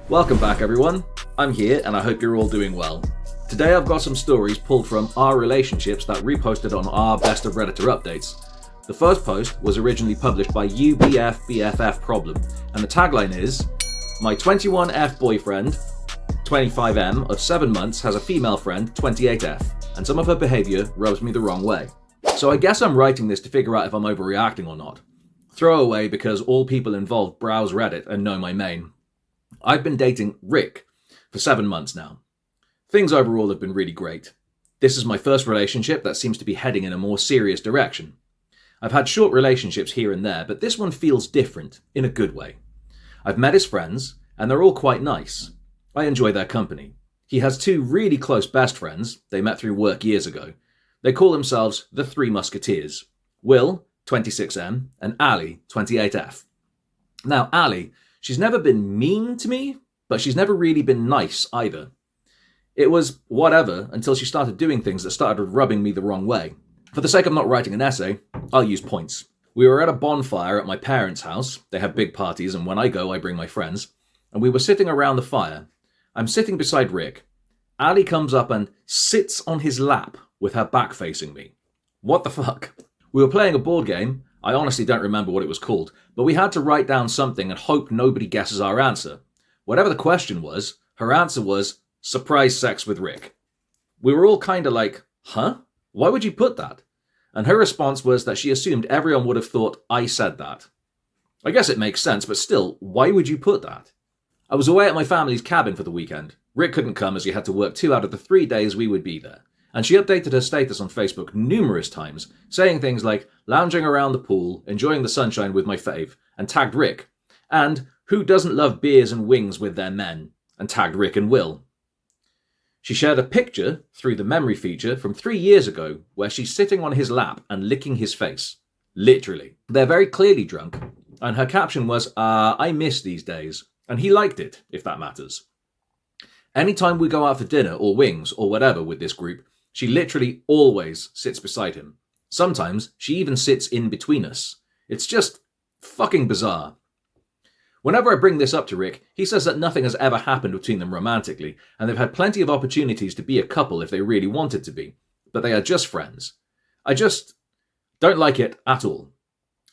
Welcome back everyone, I'm here and I hope you're all doing well. Today I've got some stories pulled from our relationships that reposted on our Best of Redditor updates. The first post was originally published by UBFBFF Problem, and the tagline is, "My 21F boyfriend, 25M of 7 months has a female friend, 28F, and some of her behaviour rubs me the wrong way." So I guess I'm writing this to figure out if I'm overreacting or not. Throwaway because all people involved browse Reddit and know my main. I've been dating Rick for 7 months now. Things overall have been really great. This is my first relationship that seems to be heading in a more serious direction. I've had short relationships here and there, but this one feels different, in a good way. I've met his friends, and they're all quite nice. I enjoy their company. He has 2 really close best friends, they met through work years ago. They call themselves the Three Musketeers. Will, 26M, and Ali, 28F. Now, Ali, she's never been mean to me, but she's never really been nice either. It was whatever until she started doing things that started rubbing me the wrong way. For the sake of not writing an essay, I'll use points. We were at a bonfire at my parents' house. They have big parties, and when I go, I bring my friends. And we were sitting around the fire. I'm sitting beside Rick. Ali comes up and sits on his lap with her back facing me. What the fuck? We were playing a board game. I honestly don't remember what it was called, but we had to write down something and hope nobody guesses our answer. Whatever the question was, her answer was, surprise sex with Rick. We were all kinda like, huh? Why would you put that? And her response was that she assumed everyone would have thought I said that. I guess it makes sense, but still, why would you put that? I was away at my family's cabin for the weekend. Rick couldn't come as he had to work 2 out of the 3 days we would be there. And she updated her status on Facebook numerous times, saying things like, lounging around the pool, enjoying the sunshine with my fave, and tagged Rick. And, who doesn't love beers and wings with their men, and tagged Rick and Will. She shared a picture, through the memory feature, from 3 years ago, where she's sitting on his lap and licking his face. Literally. They're very clearly drunk, and her caption was, I miss these days, and he liked it, if that matters. Anytime we go out for dinner or wings or whatever with this group, she literally always sits beside him. Sometimes she even sits in between us. It's just fucking bizarre. Whenever I bring this up to Rick, he says that nothing has ever happened between them romantically, and they've had plenty of opportunities to be a couple if they really wanted to be, but they are just friends. I just don't like it at all.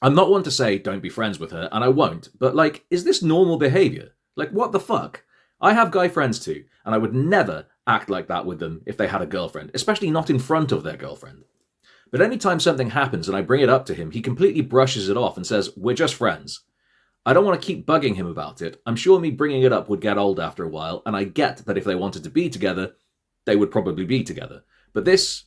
I'm not one to say don't be friends with her, and I won't, but is this normal behaviour? What the fuck? I have guy friends too, and I would never act like that with them if they had a girlfriend, especially not in front of their girlfriend. But anytime something happens and I bring it up to him, he completely brushes it off and says, we're just friends. I don't want to keep bugging him about it. I'm sure me bringing it up would get old after a while, and I get that if they wanted to be together, they would probably be together. But this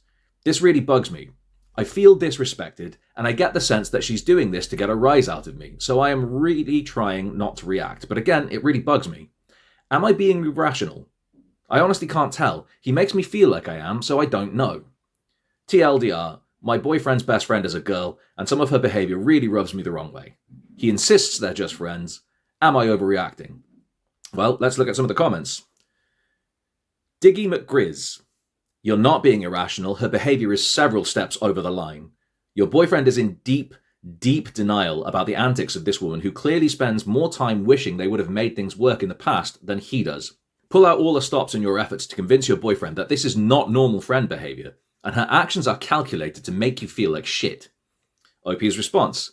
really bugs me. I feel disrespected, and I get the sense that she's doing this to get a rise out of me, so I am really trying not to react. But again, it really bugs me. Am I being irrational? I honestly can't tell. He makes me feel like I am, so I don't know. TLDR, my boyfriend's best friend is a girl, and some of her behaviour really rubs me the wrong way. He insists they're just friends. Am I overreacting? Well, let's look at some of the comments. Diggy McGrizz. You're not being irrational. Her behaviour is several steps over the line. Your boyfriend is in deep denial about the antics of this woman who clearly spends more time wishing they would have made things work in the past than he does. Pull out all the stops in your efforts to convince your boyfriend that this is not normal friend behaviour, and her actions are calculated to make you feel like shit. OP's response.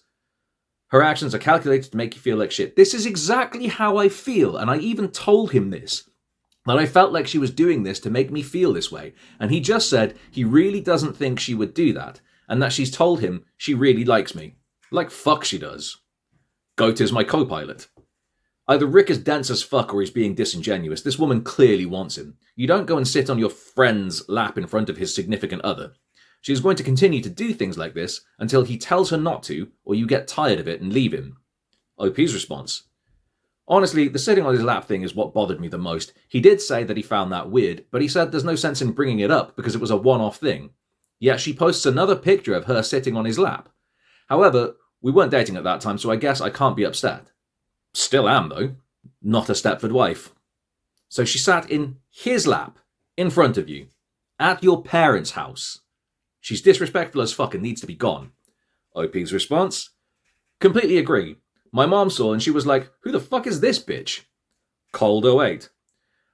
Her actions are calculated to make you feel like shit. This is exactly how I feel, and I even told him this. That I felt like she was doing this to make me feel this way, and he just said he really doesn't think she would do that, and that she's told him she really likes me. Like fuck she does. Goat is my co-pilot. Either Rick is dense as fuck or he's being disingenuous. This woman clearly wants him. You don't go and sit on your friend's lap in front of his significant other. She's going to continue to do things like this until he tells her not to, or you get tired of it and leave him. OP's response. Honestly, the sitting on his lap thing is what bothered me the most. He did say that he found that weird, but he said there's no sense in bringing it up because it was a one-off thing. Yet she posts another picture of her sitting on his lap. However, we weren't dating at that time, so I guess I can't be upset. Still am, though. Not a Stepford wife. So she sat in his lap, in front of you, at your parents' house. She's disrespectful as fuck and needs to be gone. OP's response? Completely agree. My mom saw and she was like, who the fuck is this bitch? Cold '08.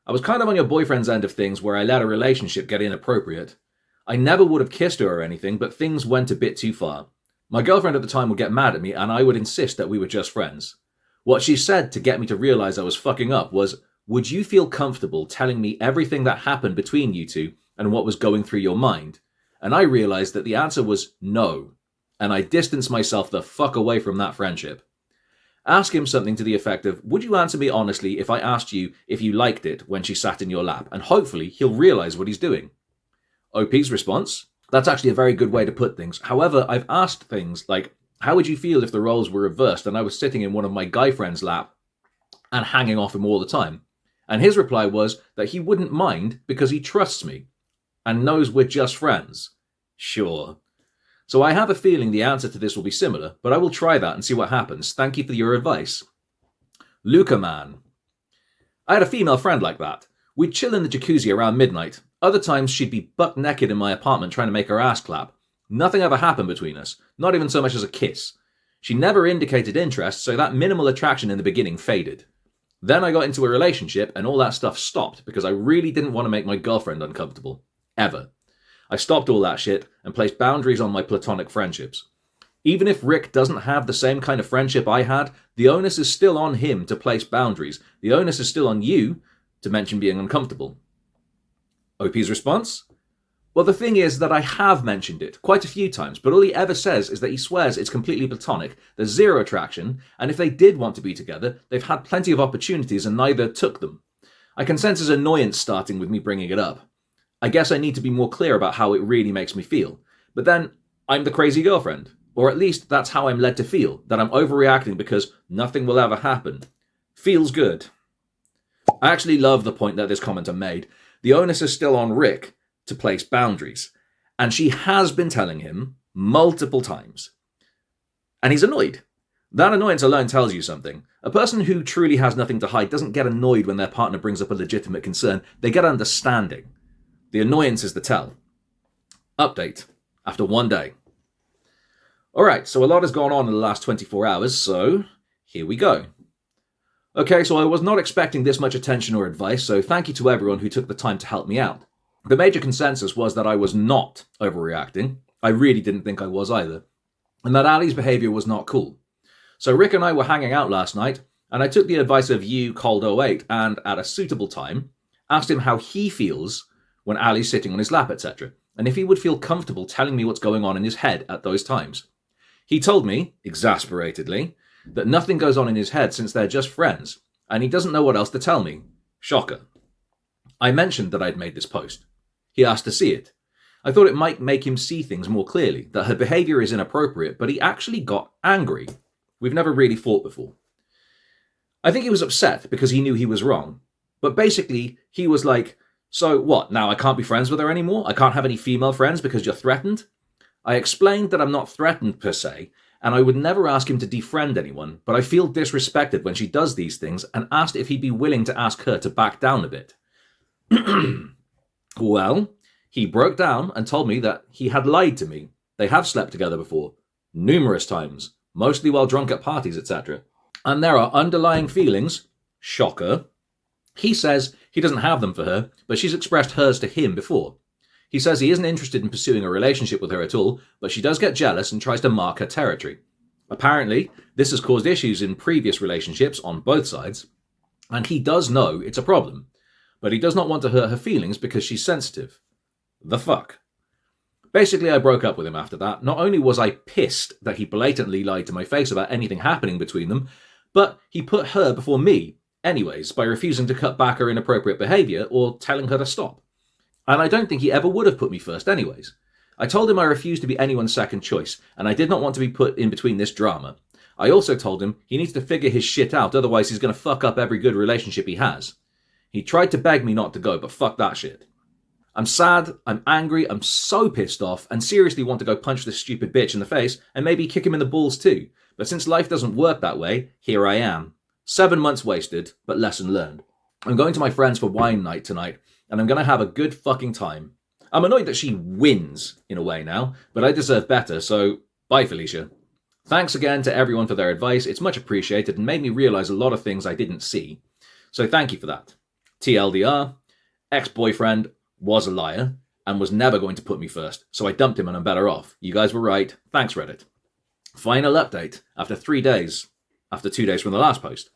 I was kind of on your boyfriend's end of things where I let a relationship get inappropriate. I never would have kissed her or anything, but things went a bit too far. My girlfriend at the time would get mad at me and I would insist that we were just friends. What she said to get me to realize I was fucking up was, would you feel comfortable telling me everything that happened between you two and what was going through your mind? And I realized that the answer was no. And I distanced myself the fuck away from that friendship. Ask him something to the effect of, would you answer me honestly if I asked you if you liked it when she sat in your lap? And hopefully he'll realize what he's doing. OP's response? That's actually a very good way to put things. However, I've asked things like, how would you feel if the roles were reversed and I was sitting in one of my guy friends' lap and hanging off him all the time? And his reply was that he wouldn't mind because he trusts me and knows we're just friends. Sure. So I have a feeling the answer to this will be similar, but I will try that and see what happens. Thank you for your advice. Luca man. I had a female friend like that. We'd chill in the jacuzzi around midnight. Other times she'd be buck naked in my apartment trying to make her ass clap. Nothing ever happened between us, not even so much as a kiss. She never indicated interest, so that minimal attraction in the beginning faded. Then I got into a relationship and all that stuff stopped because I really didn't want to make my girlfriend uncomfortable. Ever. I stopped all that shit and placed boundaries on my platonic friendships. Even if Rick doesn't have the same kind of friendship I had, the onus is still on him to place boundaries. The onus is still on you to mention being uncomfortable. OP's response? Well, the thing is that I have mentioned it quite a few times, but all he ever says is that he swears it's completely platonic, there's zero attraction, and if they did want to be together, they've had plenty of opportunities and neither took them. I can sense his annoyance starting with me bringing it up. I guess I need to be more clear about how it really makes me feel. But then, I'm the crazy girlfriend. Or at least that's how I'm led to feel, that I'm overreacting because nothing will ever happen. Feels good. I actually love the point that this commenter made. The onus is still on Rick to place boundaries. And she has been telling him multiple times. And he's annoyed. That annoyance alone tells you something. A person who truly has nothing to hide doesn't get annoyed when their partner brings up a legitimate concern. They get understanding. The annoyance is the tell. Update. After 1 day. Alright, so a lot has gone on in the last 24 hours, so here we go. Okay, so I was not expecting this much attention or advice, so thank you to everyone who took the time to help me out. The major consensus was that I was not overreacting. I really didn't think I was either. And that Ali's behavior was not cool. So Rick and I were hanging out last night, and I took the advice of you, Cold '08, and at a suitable time, asked him how he feels when Ali's sitting on his lap, etc., and if he would feel comfortable telling me what's going on in his head at those times. He told me, exasperatedly, that nothing goes on in his head since they're just friends, and he doesn't know what else to tell me. Shocker. I mentioned that I'd made this post. He asked to see it. I thought it might make him see things more clearly, that her behaviour is inappropriate, but he actually got angry. We've never really fought before. I think he was upset because he knew he was wrong. But basically, he was like, so what, now I can't be friends with her anymore? I can't have any female friends because you're threatened? I explained that I'm not threatened per se, and I would never ask him to defriend anyone, but I feel disrespected when she does these things and asked if he'd be willing to ask her to back down a bit. Well, he broke down and told me that he had lied to me. They have slept together before, numerous times, mostly while drunk at parties, etc. And there are underlying feelings, shocker. He says he doesn't have them for her, but she's expressed hers to him before. He says he isn't interested in pursuing a relationship with her at all, but she does get jealous and tries to mark her territory. Apparently, this has caused issues in previous relationships on both sides, and he does know it's a problem, but he does not want to hurt her feelings because she's sensitive. The fuck? Basically, I broke up with him after that. Not only was I pissed that he blatantly lied to my face about anything happening between them, but he put her before me anyways by refusing to cut back her inappropriate behaviour or telling her to stop. And I don't think he ever would have put me first anyways. I told him I refused to be anyone's second choice, and I did not want to be put in between this drama. I also told him he needs to figure his shit out, otherwise he's going to fuck up every good relationship he has. He tried to beg me not to go, but fuck that shit. I'm sad, I'm angry, I'm so pissed off, and seriously want to go punch this stupid bitch in the face, and maybe kick him in the balls too. But since life doesn't work that way, here I am. 7 months wasted, but lesson learned. I'm going to my friends for wine night tonight, and I'm going to have a good fucking time. I'm annoyed that she wins, in a way now, but I deserve better, so bye Felicia. Thanks again to everyone for their advice, it's much appreciated and made me realise a lot of things I didn't see. So thank you for that. TLDR, ex-boyfriend was a liar and was never going to put me first, so I dumped him and I'm better off. You guys were right. Thanks, Reddit. Final update after 3 days, after 2 days from the last post.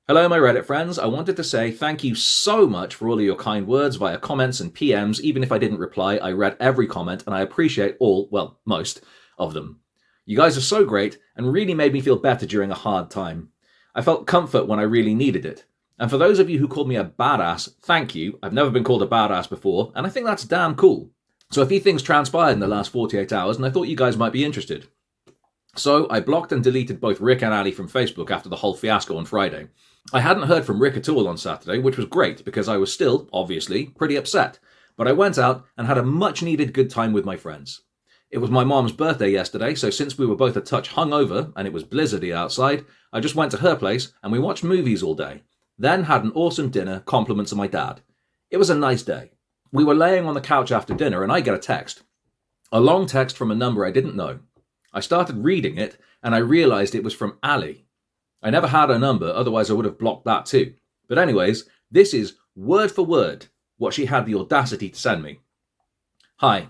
Hello, my Reddit friends. I wanted to say thank you so much for all of your kind words via comments and PMs. Even if I didn't reply, I read every comment and I appreciate most of them. You guys are so great and really made me feel better during a hard time. I felt comfort when I really needed it. And for those of you who called me a badass, thank you. I've never been called a badass before, and I think that's damn cool. So a few things transpired in the last 48 hours, and I thought you guys might be interested. So I blocked and deleted both Rick and Ali from Facebook after the whole fiasco on Friday. I hadn't heard from Rick at all on Saturday, which was great because I was still, obviously, pretty upset. But I went out and had a much needed good time with my friends. It was my mom's birthday yesterday, so since we were both a touch hungover and it was blizzardy outside, I just went to her place and we watched movies all day. Then had an awesome dinner, compliments of my dad. It was a nice day. We were laying on the couch after dinner and I get a text. A long text from a number I didn't know. I started reading it and I realised it was from Ali. I never had her number, otherwise I would have blocked that too. But anyways, this is word for word what she had the audacity to send me. Hi.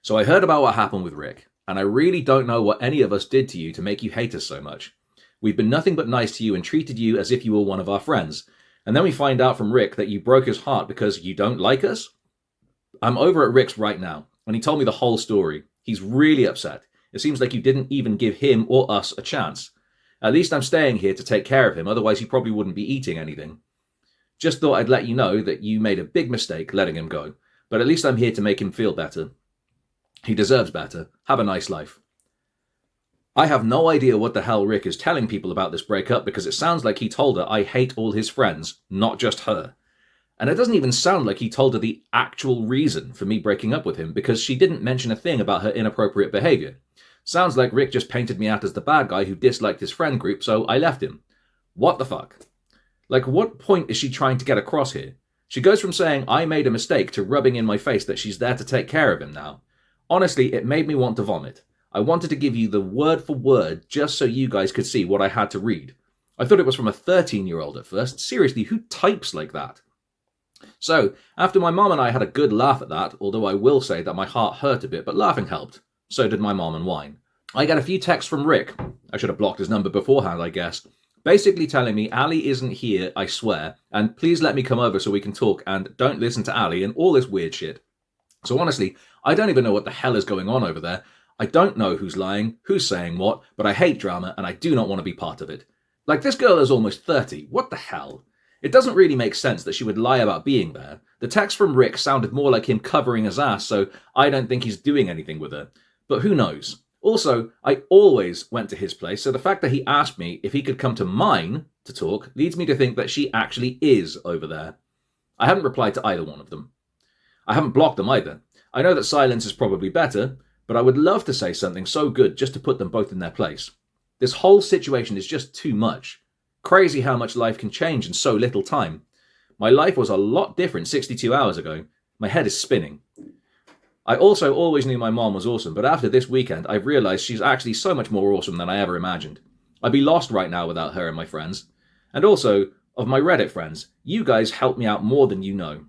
So I heard about what happened with Rick, and I really don't know what any of us did to you to make you hate us so much. We've been nothing but nice to you and treated you as if you were one of our friends. And then we find out from Rick that you broke his heart because you don't like us? I'm over at Rick's right now, and he told me the whole story. He's really upset. It seems like you didn't even give him or us a chance. At least I'm staying here to take care of him, otherwise he probably wouldn't be eating anything. Just thought I'd let you know that you made a big mistake letting him go, but at least I'm here to make him feel better. He deserves better. Have a nice life. I have no idea what the hell Rick is telling people about this breakup because it sounds like he told her I hate all his friends, not just her. And it doesn't even sound like he told her the actual reason for me breaking up with him because she didn't mention a thing about her inappropriate behaviour. Sounds like Rick just painted me out as the bad guy who disliked his friend group, so I left him. What the fuck? Like, what point is she trying to get across here? She goes from saying I made a mistake to rubbing in my face that she's there to take care of him now. Honestly, it made me want to vomit. I wanted to give you the word for word just so you guys could see what I had to read. I thought it was from a 13-year-old at first. Seriously, who types like that? So, after my mom and I had a good laugh at that, although I will say that my heart hurt a bit, but laughing helped. So did my mom and wine. I got a few texts from Rick. I should have blocked his number beforehand, I guess. Basically telling me Ali isn't here, I swear, and please let me come over so we can talk and don't listen to Ali and all this weird shit. So honestly, I don't even know what the hell is going on over there. I don't know who's lying, who's saying what, but I hate drama and I do not want to be part of it. Like, this girl is almost 30. What the hell? It doesn't really make sense that she would lie about being there. The text from Rick sounded more like him covering his ass, so I don't think he's doing anything with her. But who knows? Also, I always went to his place, so the fact that he asked me if he could come to mine to talk leads me to think that she actually is over there. I haven't replied to either one of them. I haven't blocked them either. I know that silence is probably better, but I would love to say something so good just to put them both in their place. This whole situation is just too much. Crazy how much life can change in so little time. My life was a lot different 62 hours ago. My head is spinning. I also always knew my mom was awesome, but after this weekend, I've realised she's actually so much more awesome than I ever imagined. I'd be lost right now without her and my friends. And also, of my Reddit friends, you guys helped me out more than you know.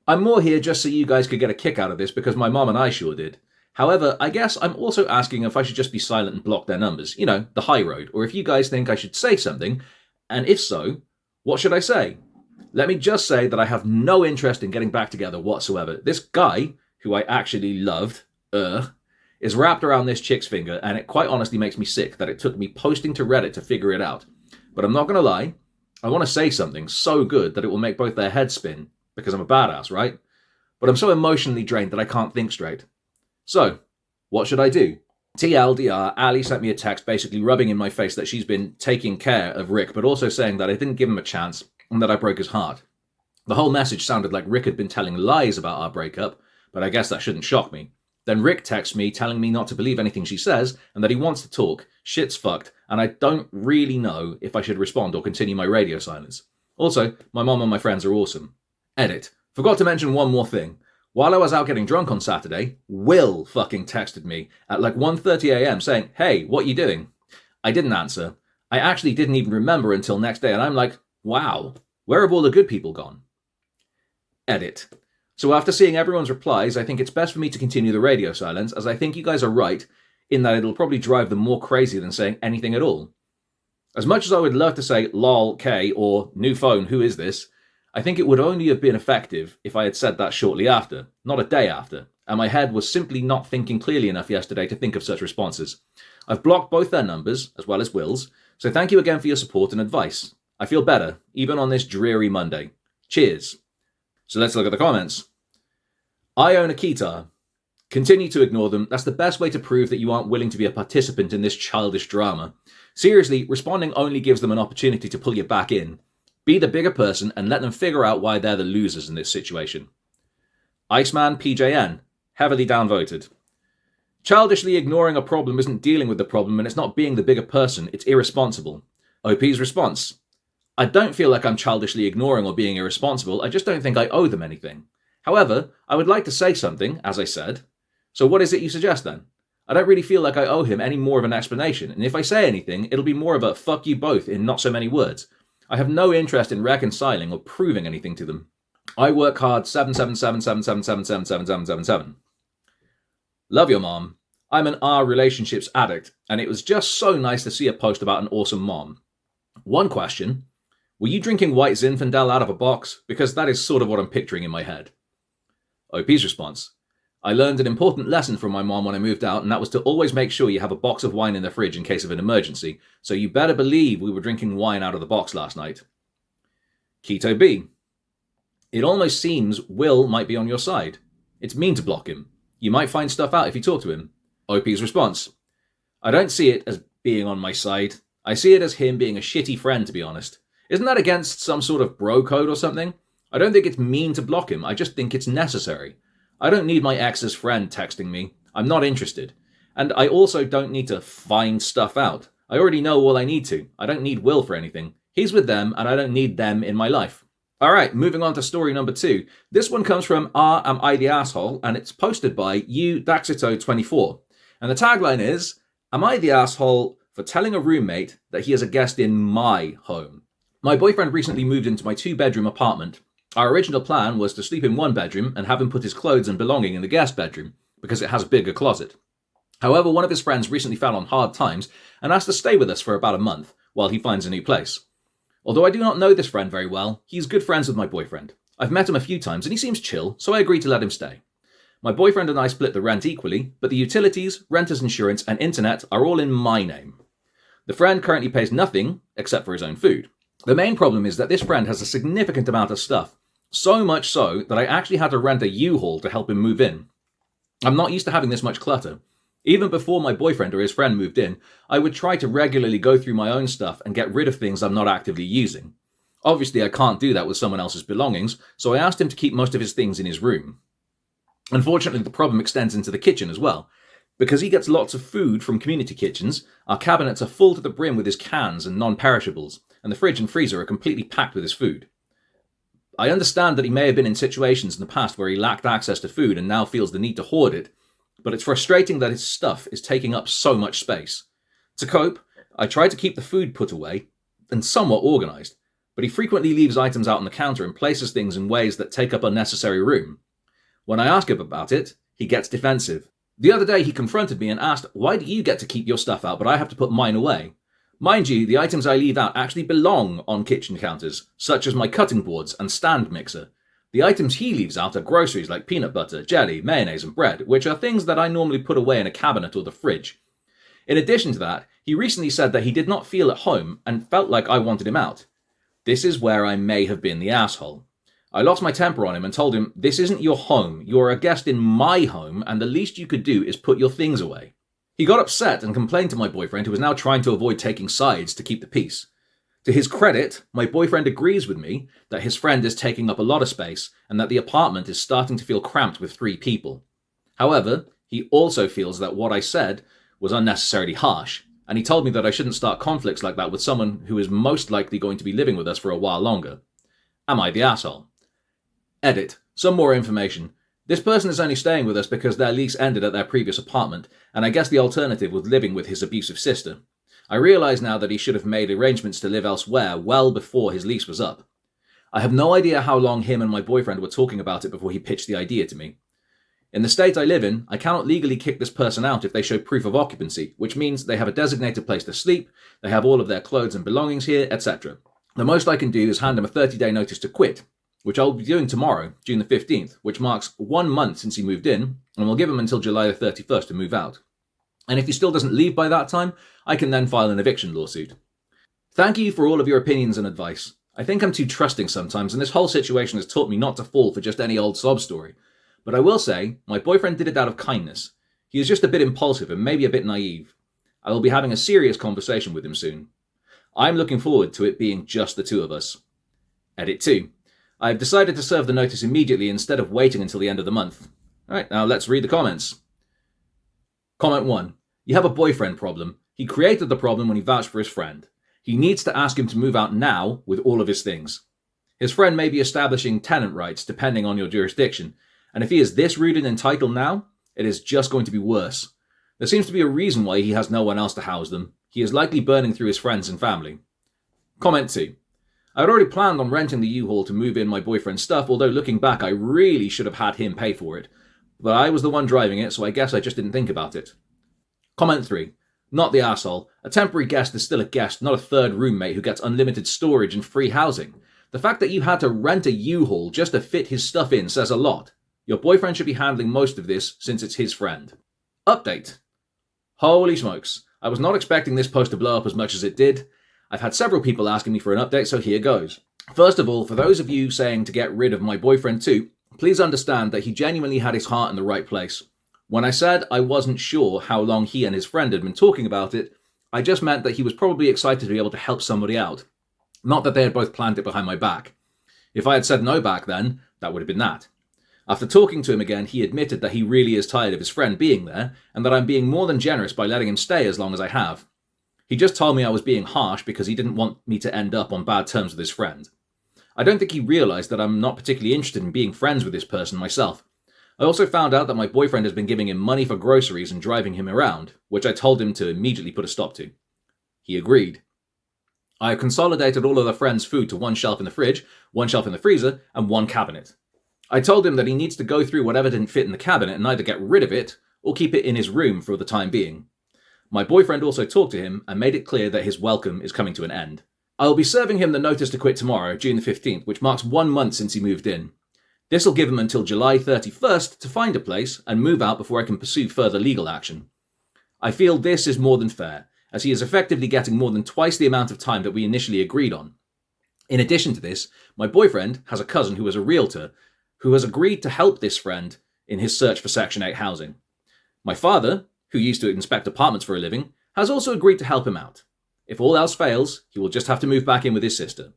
I'm more here just so you guys could get a kick out of this because my mom and I sure did. However, I guess I'm also asking if I should just be silent and block their numbers. You know, the high road. Or if you guys think I should say something, and if so, what should I say? Let me just say that I have no interest in getting back together whatsoever. This guy, who I actually loved, is wrapped around this chick's finger, and it quite honestly makes me sick that it took me posting to Reddit to figure it out. But I'm not going to lie, I want to say something so good that it will make both their heads spin, because I'm a badass, right? But I'm so emotionally drained that I can't think straight. So, what should I do? TLDR, Ali sent me a text basically rubbing in my face that she's been taking care of Rick, but also saying that I didn't give him a chance and that I broke his heart. The whole message sounded like Rick had been telling lies about our breakup, but I guess that shouldn't shock me. Then Rick texts me telling me not to believe anything she says and that he wants to talk. Shit's fucked, and I don't really know if I should respond or continue my radio silence. Also, my mom and my friends are awesome. Edit. Forgot to mention one more thing. While I was out getting drunk on Saturday, Will fucking texted me at like 1:30 a.m. saying, "Hey, what you doing?" I didn't answer. I actually didn't even remember until next day, and I'm like, Wow, where have all the good people gone? Edit. So after seeing everyone's replies, I think it's best for me to continue the radio silence, as I think you guys are right in that it'll probably drive them more crazy than saying anything at all. As much as I would love to say lol K or new phone, who is this? I think it would only have been effective if I had said that shortly after, not a day after, and my head was simply not thinking clearly enough yesterday to think of such responses. I've blocked both their numbers, as well as Will's, so thank you again for your support and advice. I feel better, even on this dreary Monday. Cheers. So let's look at the comments. I own a keytar. Continue to ignore them. That's the best way to prove that you aren't willing to be a participant in this childish drama. Seriously, responding only gives them an opportunity to pull you back in. Be the bigger person and let them figure out why they're the losers in this situation. Iceman PJN. Heavily downvoted. Childishly ignoring a problem isn't dealing with the problem, and it's not being the bigger person, it's irresponsible. OP's response. I don't feel like I'm childishly ignoring or being irresponsible, I just don't think I owe them anything. However, I would like to say something, as I said. So what is it you suggest then? I don't really feel like I owe him any more of an explanation, and if I say anything, it'll be more of a fuck you both in not so many words. I have no interest in reconciling or proving anything to them. I work hard 77777777777. Love your mom. I'm an R relationships addict, and it was just so nice to see a post about an awesome mom. One question. Were you drinking white Zinfandel out of a box? Because that is sort of what I'm picturing in my head. OP's response. I learned an important lesson from my mom when I moved out, and that was to always make sure you have a box of wine in the fridge in case of an emergency, so you better believe we were drinking wine out of the box last night. Keto B. It almost seems Will might be on your side. It's mean to block him. You might find stuff out if you talk to him. OP's response. I don't see it as being on my side. I see it as him being a shitty friend, to be honest. Isn't that against some sort of bro code or something? I don't think it's mean to block him. I just think it's necessary. I don't need my ex's friend texting me. I'm not interested. And I also don't need to find stuff out. I already know all I need to. I don't need Will for anything. He's with them, and I don't need them in my life. Alright, moving on to story number 2. This one comes from Am I the Asshole? And it's posted by Daxito24. And the tagline is, Am I the asshole for telling a roommate that he is a guest in my home? My boyfriend recently moved into my 2-bedroom apartment. Our original plan was to sleep in one bedroom and have him put his clothes and belonging in the guest bedroom, because it has a bigger closet. However, one of his friends recently fell on hard times and asked to stay with us for about a month while he finds a new place. Although I do not know this friend very well, he's good friends with my boyfriend. I've met him a few times and he seems chill, so I agreed to let him stay. My boyfriend and I split the rent equally, but the utilities, renter's insurance and internet are all in my name. The friend currently pays nothing except for his own food. The main problem is that this friend has a significant amount of stuff, so much so that I actually had to rent a U-Haul to help him move in. I'm not used to having this much clutter. Even before my boyfriend or his friend moved in, I would try to regularly go through my own stuff and get rid of things I'm not actively using. Obviously, I can't do that with someone else's belongings, so I asked him to keep most of his things in his room. Unfortunately, the problem extends into the kitchen as well. Because he gets lots of food from community kitchens, our cabinets are full to the brim with his cans and non-perishables, and the fridge and freezer are completely packed with his food. I understand that he may have been in situations in the past where he lacked access to food and now feels the need to hoard it, but it's frustrating that his stuff is taking up so much space. To cope, I try to keep the food put away and somewhat organised, but he frequently leaves items out on the counter and places things in ways that take up unnecessary room. When I ask him about it, he gets defensive. The other day he confronted me and asked, why do you get to keep your stuff out but I have to put mine away? Mind you, the items I leave out actually belong on kitchen counters, such as my cutting boards and stand mixer. The items he leaves out are groceries like peanut butter, jelly, mayonnaise and bread, which are things that I normally put away in a cabinet or the fridge. In addition to that, he recently said that he did not feel at home and felt like I wanted him out. This is where I may have been the asshole. I lost my temper on him and told him, this isn't your home, you're a guest in my home and the least you could do is put your things away. He got upset and complained to my boyfriend, who was now trying to avoid taking sides to keep the peace. To his credit, my boyfriend agrees with me that his friend is taking up a lot of space and that the apartment is starting to feel cramped with 3 people. However, he also feels that what I said was unnecessarily harsh, and he told me that I shouldn't start conflicts like that with someone who is most likely going to be living with us for a while longer. Am I the asshole? Edit. Some more information. This person is only staying with us because their lease ended at their previous apartment, and I guess the alternative was living with his abusive sister. I realise now that he should have made arrangements to live elsewhere well before his lease was up. I have no idea how long him and my boyfriend were talking about it before he pitched the idea to me. In the state I live in, I cannot legally kick this person out if they show proof of occupancy, which means they have a designated place to sleep, they have all of their clothes and belongings here, etc. The most I can do is hand him a 30-day notice to quit, which I'll be doing tomorrow, June the 15th, which marks 1 month since he moved in, and we'll give him until July the 31st to move out. And if he still doesn't leave by that time, I can then file an eviction lawsuit. Thank you for all of your opinions and advice. I think I'm too trusting sometimes, and this whole situation has taught me not to fall for just any old sob story. But I will say, my boyfriend did it out of kindness. He is just a bit impulsive and maybe a bit naive. I will be having a serious conversation with him soon. I'm looking forward to it being just the two of us. Edit 2. I have decided to serve the notice immediately instead of waiting until the end of the month. Alright, now let's read the comments. Comment 1. You have a boyfriend problem. He created the problem when he vouched for his friend. He needs to ask him to move out now with all of his things. His friend may be establishing tenant rights depending on your jurisdiction, and if he is this rude and entitled now, it is just going to be worse. There seems to be a reason why he has no one else to house them. He is likely burning through his friends and family. Comment 2. I had already planned on renting the U-Haul to move in my boyfriend's stuff, although looking back I really should have had him pay for it. But I was the one driving it, so I guess I just didn't think about it. Comment 3. Not the asshole. A temporary guest is still a guest, not a third roommate who gets unlimited storage and free housing. The fact that you had to rent a U-Haul just to fit his stuff in says a lot. Your boyfriend should be handling most of this since it's his friend. Update. Holy smokes. I was not expecting this post to blow up as much as it did. I've had several people asking me for an update, so here goes. First of all, for those of you saying to get rid of my boyfriend too, please understand that he genuinely had his heart in the right place. When I said I wasn't sure how long he and his friend had been talking about it, I just meant that he was probably excited to be able to help somebody out. Not that they had both planned it behind my back. If I had said no back then, that would have been that. After talking to him again, he admitted that he really is tired of his friend being there, and that I'm being more than generous by letting him stay as long as I have. He just told me I was being harsh because he didn't want me to end up on bad terms with his friend. I don't think he realised that I'm not particularly interested in being friends with this person myself. I also found out that my boyfriend has been giving him money for groceries and driving him around, which I told him to immediately put a stop to. He agreed. I have consolidated all of the friend's food to one shelf in the fridge, one shelf in the freezer, and one cabinet. I told him that he needs to go through whatever didn't fit in the cabinet and either get rid of it or keep it in his room for the time being. My boyfriend also talked to him and made it clear that his welcome is coming to an end. I will be serving him the notice to quit tomorrow, June the 15th, which marks 1 month since he moved in. This will give him until July 31st to find a place and move out before I can pursue further legal action. I feel this is more than fair, as he is effectively getting more than twice the amount of time that we initially agreed on. In addition to this, my boyfriend has a cousin who is a realtor, who has agreed to help this friend in his search for Section 8 housing. My father, who used to inspect apartments for a living, has also agreed to help him out. If all else fails, he will just have to move back in with his sister.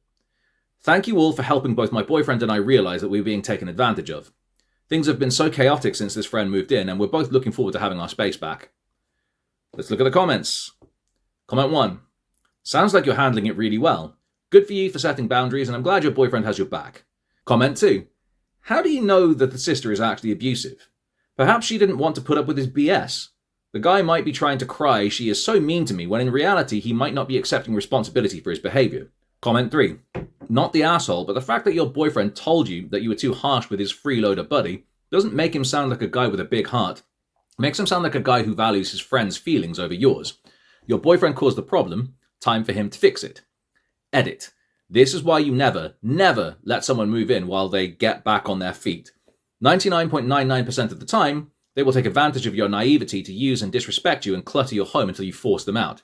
Thank you all for helping both my boyfriend and I realise that we were being taken advantage of. Things have been so chaotic since this friend moved in, and we're both looking forward to having our space back. Let's look at the comments. Comment 1. Sounds like you're handling it really well. Good for you for setting boundaries, and I'm glad your boyfriend has your back. Comment 2. How do you know that the sister is actually abusive? Perhaps she didn't want to put up with his BS. The guy might be trying to cry she is so mean to me, when in reality he might not be accepting responsibility for his behaviour. Comment 3. Not the asshole, but the fact that your boyfriend told you that you were too harsh with his freeloader buddy doesn't make him sound like a guy with a big heart. It makes him sound like a guy who values his friend's feelings over yours. Your boyfriend caused the problem, time for him to fix it. Edit. This is why you never, never let someone move in while they get back on their feet. 99.99% of the time, they will take advantage of your naivety to use and disrespect you and clutter your home until you force them out.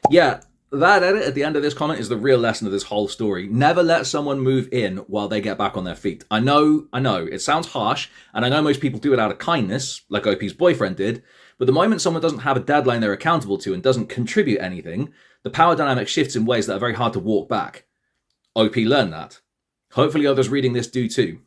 Yeah, that edit at the end of this comment is the real lesson of this whole story. Never let someone move in while they get back on their feet. I know, it sounds harsh, and I know most people do it out of kindness, like OP's boyfriend did, but the moment someone doesn't have a deadline they're accountable to and doesn't contribute anything, the power dynamic shifts in ways that are very hard to walk back. OP learned that. Hopefully others reading this do too.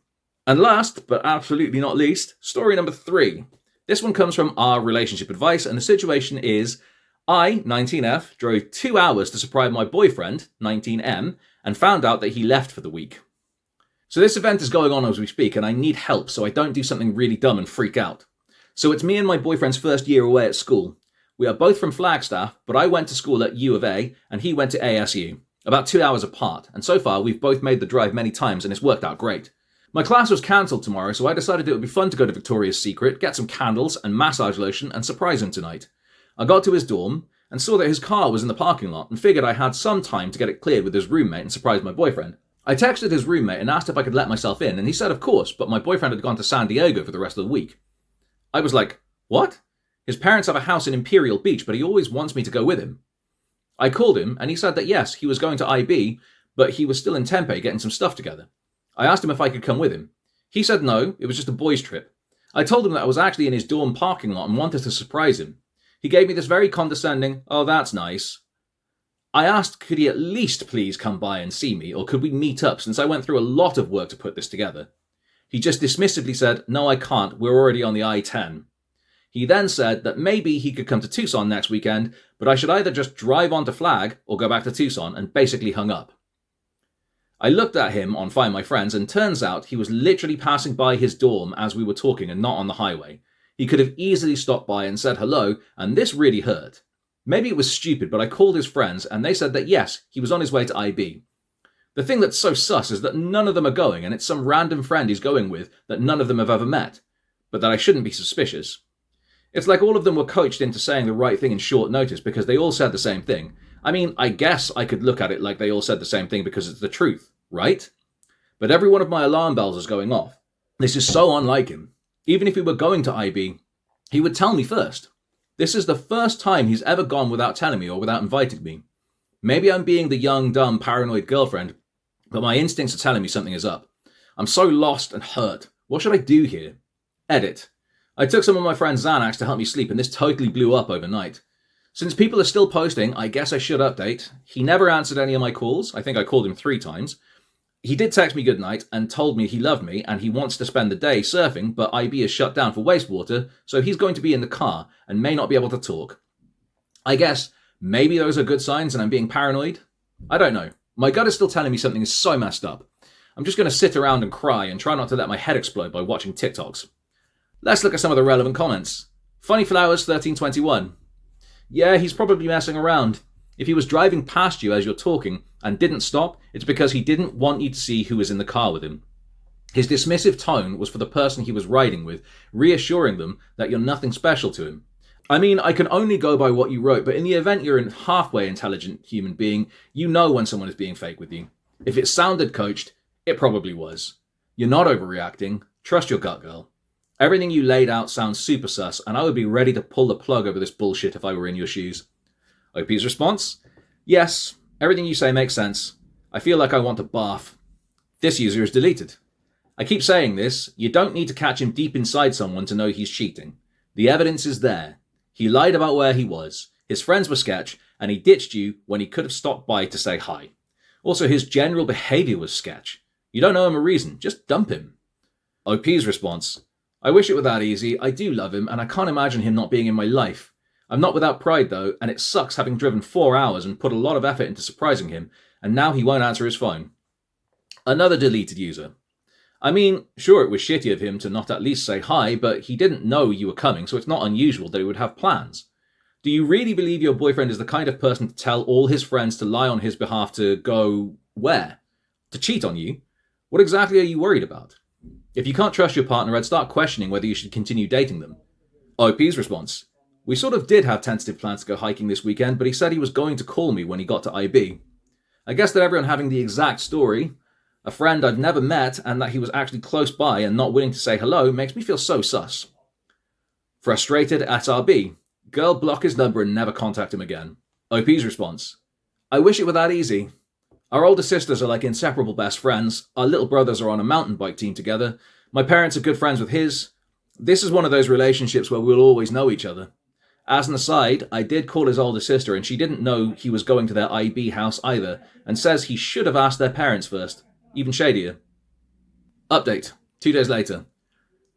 And last, but absolutely not least, story number 3. This one comes from our relationship advice, and the situation is, I, 19F, drove 2 hours to surprise my boyfriend, 19M, and found out that he left for the week. So this event is going on as we speak, and I need help so I don't do something really dumb and freak out. So it's me and my boyfriend's first year away at school. We are both from Flagstaff, but I went to school at U of A and he went to ASU, about 2 hours apart, and so far we've both made the drive many times and it's worked out great. My class was cancelled tomorrow, so I decided it would be fun to go to Victoria's Secret, get some candles and massage lotion and surprise him tonight. I got to his dorm and saw that his car was in the parking lot and figured I had some time to get it cleared with his roommate and surprise my boyfriend. I texted his roommate and asked if I could let myself in, and he said of course, but my boyfriend had gone to San Diego for the rest of the week. I was like, what? His parents have a house in Imperial Beach, but he always wants me to go with him. I called him, and he said that yes, he was going to IB, but he was still in Tempe getting some stuff together. I asked him if I could come with him. He said no, it was just a boys' trip. I told him that I was actually in his dorm parking lot and wanted to surprise him. He gave me this very condescending, "Oh, that's nice." I asked could he at least please come by and see me, or could we meet up since I went through a lot of work to put this together. He just dismissively said, "No, I can't, we're already on the I-10. He then said that maybe he could come to Tucson next weekend, but I should either just drive on to Flag or go back to Tucson, and basically hung up. I looked at him on Find My Friends, and turns out he was literally passing by his dorm as we were talking and not on the highway. He could have easily stopped by and said hello, and this really hurt. Maybe it was stupid, but I called his friends and they said that yes, he was on his way to IB. The thing that's so sus is that none of them are going, and it's some random friend he's going with that none of them have ever met, but that I shouldn't be suspicious. It's like all of them were coached into saying the right thing in short notice because they all said the same thing. I mean, I guess I could look at it like they all said the same thing because it's the truth, right? But every one of my alarm bells is going off. This is so unlike him. Even if he were going to IB, he would tell me first. This is the first time he's ever gone without telling me or without inviting me. Maybe I'm being the young, dumb, paranoid girlfriend, but my instincts are telling me something is up. I'm so lost and hurt. What should I do here? Edit. I took some of my friend's Xanax to help me sleep, and this totally blew up overnight. Since people are still posting, I guess I should update. He never answered any of my calls. I think I called him 3 times. He did text me goodnight and told me he loved me and he wants to spend the day surfing, but IB is shut down for wastewater, so he's going to be in the car and may not be able to talk. I guess maybe those are good signs and I'm being paranoid. I don't know. My gut is still telling me something is so messed up. I'm just going to sit around and cry and try not to let my head explode by watching TikToks. Let's look at some of the relevant comments. Funny Flowers 1321. Yeah, he's probably messing around. If he was driving past you as you're talking and didn't stop, it's because he didn't want you to see who was in the car with him. His dismissive tone was for the person he was riding with, reassuring them that you're nothing special to him. I mean, I can only go by what you wrote, but in the event you're a halfway intelligent human being, you know when someone is being fake with you. If it sounded coached, it probably was. You're not overreacting. Trust your gut, girl. Everything you laid out sounds super sus, and I would be ready to pull the plug over this bullshit if I were in your shoes. OP's response? Yes, everything you say makes sense. I feel like I want to barf. This user is deleted. I keep saying this, you don't need to catch him deep inside someone to know he's cheating. The evidence is there. He lied about where he was, his friends were sketch, and he ditched you when he could have stopped by to say hi. Also, his general behaviour was sketch. You don't owe him a reason, just dump him. OP's response? I wish it were that easy. I do love him, and I can't imagine him not being in my life. I'm not without pride, though, and it sucks having driven 4 hours and put a lot of effort into surprising him, and now he won't answer his phone. Another deleted user. I mean, sure, it was shitty of him to not at least say hi, but he didn't know you were coming, so it's not unusual that he would have plans. Do you really believe your boyfriend is the kind of person to tell all his friends to lie on his behalf to go where? To cheat on you? What exactly are you worried about? If you can't trust your partner, I'd start questioning whether you should continue dating them. OP's response. We sort of did have tentative plans to go hiking this weekend, but he said he was going to call me when he got to IB. I guess that everyone having the exact story, a friend I've never met, and that he was actually close by and not willing to say hello makes me feel so sus. Frustrated at RB. Girl, block his number and never contact him again. OP's response. I wish it were that easy. Our older sisters are like inseparable best friends. Our little brothers are on a mountain bike team together. My parents are good friends with his. This is one of those relationships where we'll always know each other. As an aside, I did call his older sister and she didn't know he was going to their IB house either, and says he should have asked their parents first. Even shadier. Update. 2 days later.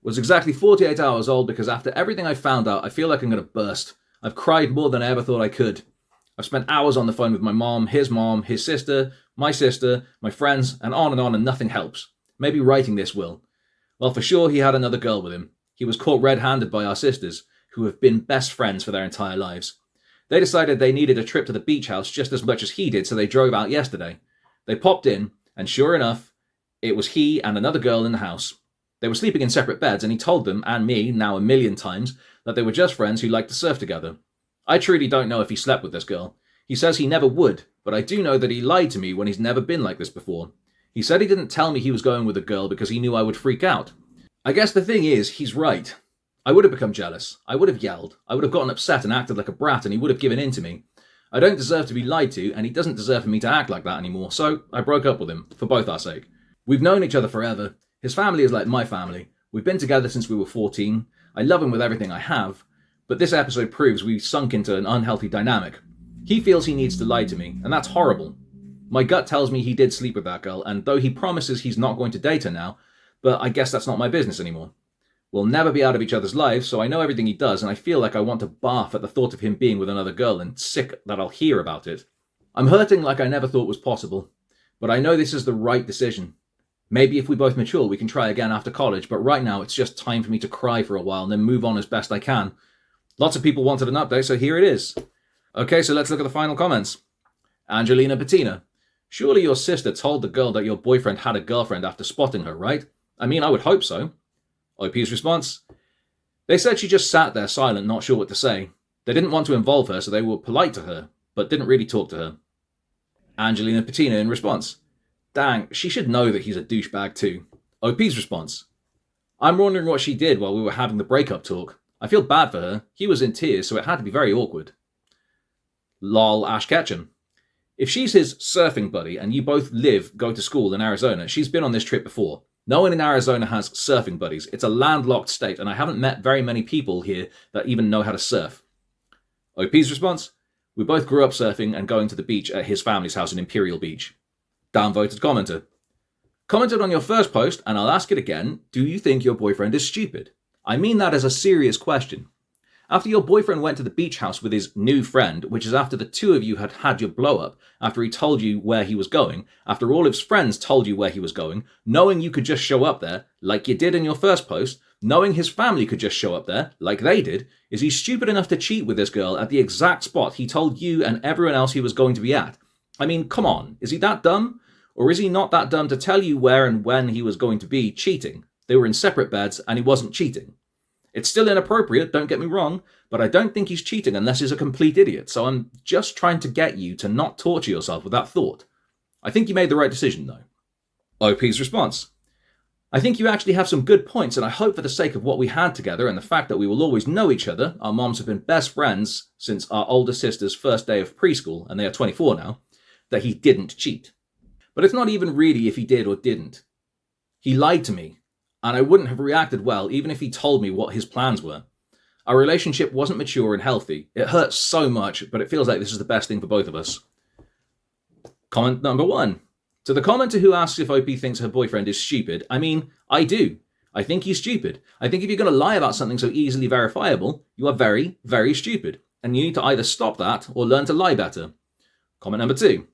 Was exactly 48 hours old because after everything I found out, I feel like I'm going to burst. I've cried more than I ever thought I could. I've spent hours on the phone with my mom, his sister, my friends, and on, and nothing helps. Maybe writing this will. Well, for sure he had another girl with him. He was caught red-handed by our sisters, who have been best friends for their entire lives. They decided they needed a trip to the beach house just as much as he did, so they drove out yesterday. They popped in, and sure enough, it was he and another girl in the house. They were sleeping in separate beds, and he told them, and me, now a million times, that they were just friends who liked to surf together. I truly don't know if he slept with this girl. He says he never would, but I do know that he lied to me when he's never been like this before. He said he didn't tell me he was going with a girl because he knew I would freak out. I guess the thing is, he's right. I would have become jealous. I would have yelled. I would have gotten upset and acted like a brat, and he would have given in to me. I don't deserve to be lied to, and he doesn't deserve for me to act like that anymore, so I broke up with him, for both our sake. We've known each other forever. His family is like my family. We've been together since we were 14. I love him with everything I have, but this episode proves we've sunk into an unhealthy dynamic. He feels he needs to lie to me, and that's horrible. My gut tells me he did sleep with that girl, and though he promises he's not going to date her now, but I guess that's not my business anymore. We'll never be out of each other's lives, so I know everything he does, and I feel like I want to barf at the thought of him being with another girl, and sick that I'll hear about it. I'm hurting like I never thought was possible, but I know this is the right decision. Maybe if we both mature, we can try again after college, but right now it's just time for me to cry for a while and then move on as best I can. Lots of people wanted an update, so here it is. Okay, so let's look at the final comments. Angelina Bettina. Surely your sister told the girl that your boyfriend had a girlfriend after spotting her, right? I mean, I would hope so. OP's response. They said she just sat there silent, not sure what to say. They didn't want to involve her, so they were polite to her, but didn't really talk to her. Angelina Bettina in response. Dang, she should know that he's a douchebag too. OP's response. I'm wondering what she did while we were having the breakup talk. I feel bad for her. He was in tears, so it had to be very awkward. Lol Ash Ketchum. If she's his surfing buddy and you both go to school in Arizona, she's been on this trip before. No one in Arizona has surfing buddies. It's a landlocked state, and I haven't met very many people here that even know how to surf. OP's response. We both grew up surfing and going to the beach at his family's house in Imperial Beach. Downvoted commenter. Commented on your first post, and I'll ask it again, do you think your boyfriend is stupid? I mean that as a serious question. After your boyfriend went to the beach house with his new friend, which is after the two of you had had your blow up, after he told you where he was going, after all of his friends told you where he was going, knowing you could just show up there, like you did in your first post, knowing his family could just show up there, like they did, is he stupid enough to cheat with this girl at the exact spot he told you and everyone else he was going to be at? I mean, come on, is he that dumb? Or is he not that dumb to tell you where and when he was going to be cheating? They were in separate beds and he wasn't cheating. It's still inappropriate, don't get me wrong, but I don't think he's cheating unless he's a complete idiot, so I'm just trying to get you to not torture yourself with that thought. I think you made the right decision, though. OP's response. I think you actually have some good points, and I hope for the sake of what we had together and the fact that we will always know each other, our moms have been best friends since our older sister's first day of preschool, and they are 24 now, that he didn't cheat. But it's not even really if he did or didn't. He lied to me, and I wouldn't have reacted well even if he told me what his plans were. Our relationship wasn't mature and healthy. It hurts so much, but it feels like this is the best thing for both of us. Comment number 1. To the commenter who asks if OP thinks her boyfriend is stupid, I mean, I do. I think he's stupid. I think if you're going to lie about something so easily verifiable, you are very, very stupid. And you need to either stop that or learn to lie better. Comment number 2.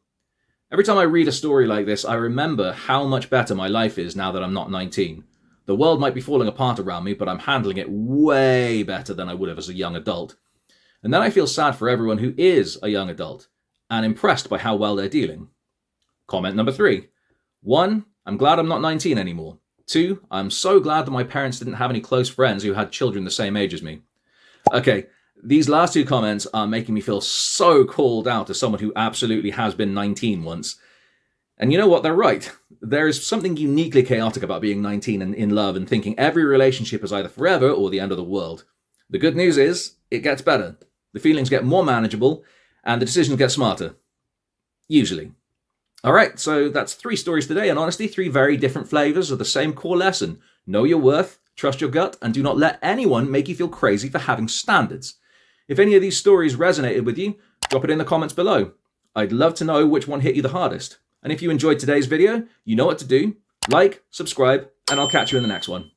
Every time I read a story like this, I remember how much better my life is now that I'm not 19. The world might be falling apart around me, but I'm handling it way better than I would have as a young adult. And then I feel sad for everyone who is a young adult, and impressed by how well they're dealing. Comment number 3. 1. I'm glad I'm not 19 anymore. 2. I'm so glad that my parents didn't have any close friends who had children the same age as me. Okay, these last 2 comments are making me feel so called out as someone who absolutely has been 19 once. And you know what? They're right. There is something uniquely chaotic about being 19 and in love and thinking every relationship is either forever or the end of the world. The good news is, it gets better. The feelings get more manageable, and the decisions get smarter. Usually. Alright, so that's 3 stories today, and honestly, 3 very different flavors of the same core lesson. Know your worth, trust your gut, and do not let anyone make you feel crazy for having standards. If any of these stories resonated with you, drop it in the comments below. I'd love to know which one hit you the hardest. And if you enjoyed today's video, you know what to do. Like, subscribe, and I'll catch you in the next one.